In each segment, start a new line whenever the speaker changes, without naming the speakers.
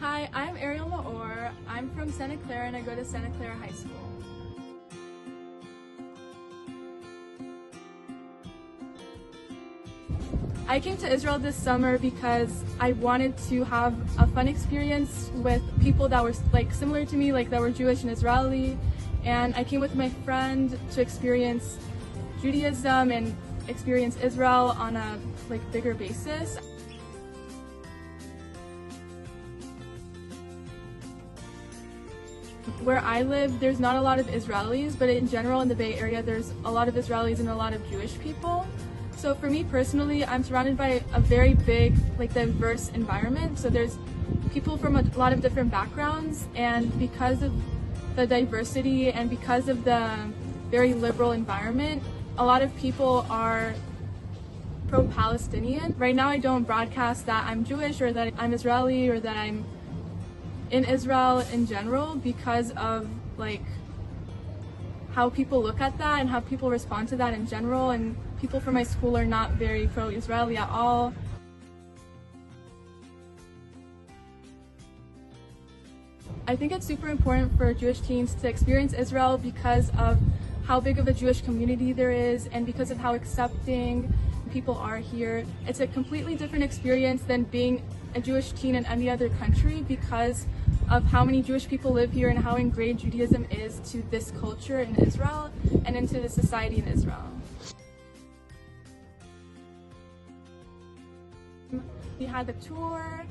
Hi, I'm Ariel. I'm from Santa Clara and I go to Santa Clara High School. I came to Israel this summer because I wanted to have a fun experience with people that were similar to me, that were Jewish and Israeli, and I came with my friend to experience Judaism and experience Israel on a bigger basis. Where I live, there's not a lot of Israelis, but in general in the Bay Area there's a lot of Israelis and a lot of Jewish people. So for me personally, I'm surrounded by a very big, diverse environment. So there's people from a lot of different backgrounds, and because of the diversity and because of the very liberal environment, a lot of people are pro-Palestinian. Right now I don't broadcast that I'm Jewish or that I'm Israeli or that I'm in Israel in general because of how people look at that and how people respond to that in general, and people from my school are not very pro-Israeli at all. I think it's super important for Jewish teens to experience Israel because of how big of a Jewish community there is and because of how accepting people are here. It's a completely different experience than being a Jewish teen in any other country because of how many Jewish people live here and how ingrained Judaism is to this culture in Israel and into the society in Israel. We had a tour,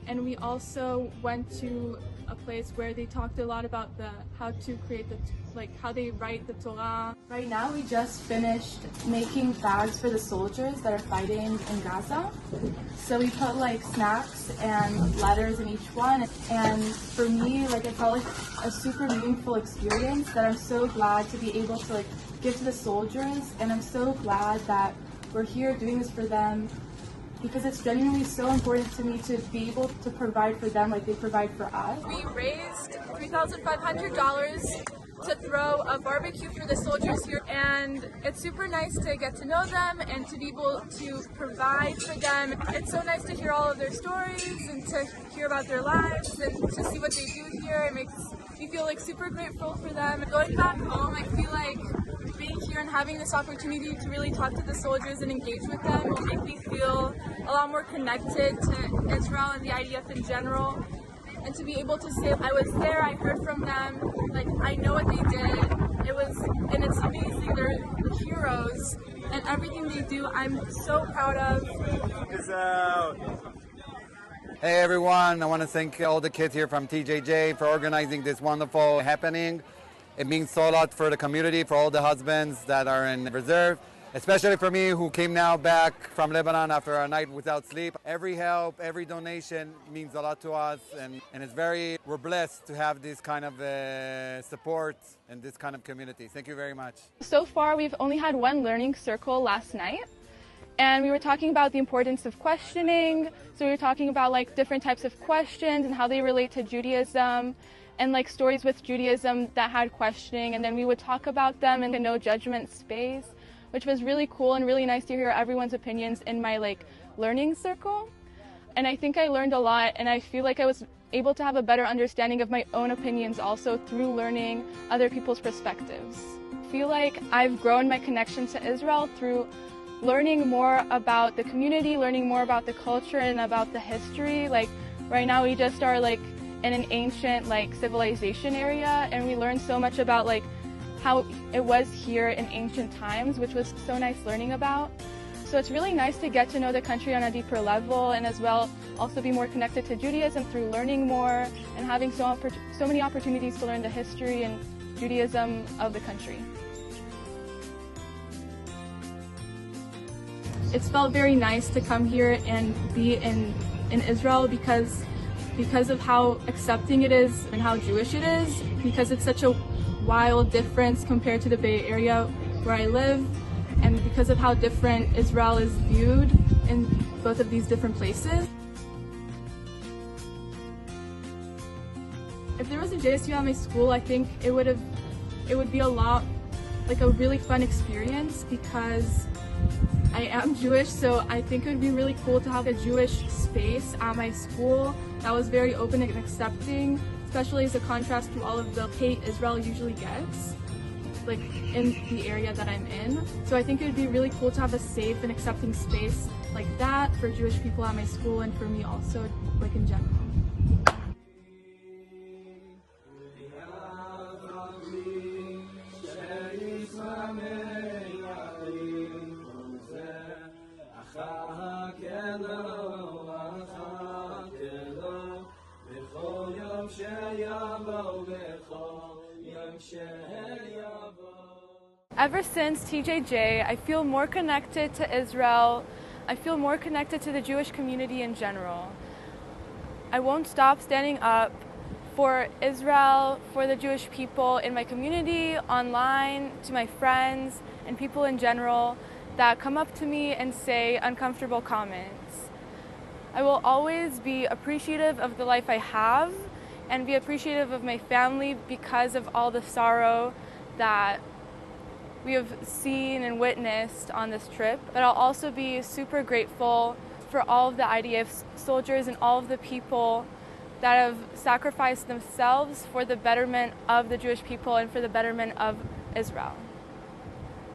and we also went to a place where they talked a lot about how to create how they write the Torah. Right now we just finished making bags for the soldiers that are fighting in Gaza. So we put snacks and letters in each one, and for me it felt like a super meaningful experience that I'm so glad to be able to give to the soldiers, and I'm so glad that we're here doing this for them, because it's genuinely so important to me to be able to provide for them like they provide for us. We raised $3,500 to throw a barbecue for the soldiers here, and it's super nice to get to know them and to be able to provide for them. It's so nice to hear all of their stories and to hear about their lives and to see what they do here. It makes me feel super grateful for them. Going back home, I feel like being here and having this opportunity to really talk to the soldiers and engage with them will make me feel a lot more connected to Israel and the IDF in general. And to be able to say I was there, I heard from them, I know what they did. And it's amazing. They're the heroes, and everything they do, I'm so proud of.
Peace out. Hey everyone, I want to thank all the kids here from TJJ for organizing this wonderful happening. It means so a lot for the community, for all the husbands that are in reserve, especially for me who came now back from Lebanon after a night without sleep. Every help, every donation means a lot to us, and we're blessed to have this kind of support and this kind of community. Thank you very much.
So far we've only had one learning circle last night, and we were talking about the importance of questioning. So we were talking about different types of questions and how they relate to Judaism, and stories with Judaism that had questioning, and then we would talk about them in a no judgment space, which was really cool and really nice to hear everyone's opinions in my learning circle. And I think I learned a lot, and I feel like I was able to have a better understanding of my own opinions also through learning other people's perspectives. I feel like I've grown my connection to Israel through learning more about the community, learning more about the culture and about the history. Right now we just are in an ancient civilization area, and we learned so much about how it was here in ancient times, which was so nice learning about. So it's really nice to get to know the country on a deeper level, and as well also be more connected to Judaism through learning more and having so many opportunities to learn the history and Judaism of the country. It's felt very nice to come here and be in Israel because of how accepting it is and how Jewish it is, because it's such a wild difference compared to the Bay Area where I live, and because of how different Israel is viewed in both of these different places. If there was a JSU at my school, I think it would be a lot a really fun experience, because I am Jewish, so I think it would be really cool to have a Jewish space at my school that was very open and accepting, especially as a contrast to all of the hate Israel usually gets, like in the area that I'm in. So I think it would be really cool to have a safe and accepting space like that for Jewish people at my school and for me also, like in general. Ever since TJJ, I feel more connected to Israel. I feel more connected to the Jewish community in general. I won't stop standing up for Israel, for the Jewish people in my community, online, to my friends, and people in general that come up to me and say uncomfortable comments. I will always be appreciative of the life I have and be appreciative of my family because of all the sorrow that we have seen and witnessed on this trip. But I'll also be super grateful for all of the IDF soldiers and all of the people that have sacrificed themselves for the betterment of the Jewish people and for the betterment of Israel.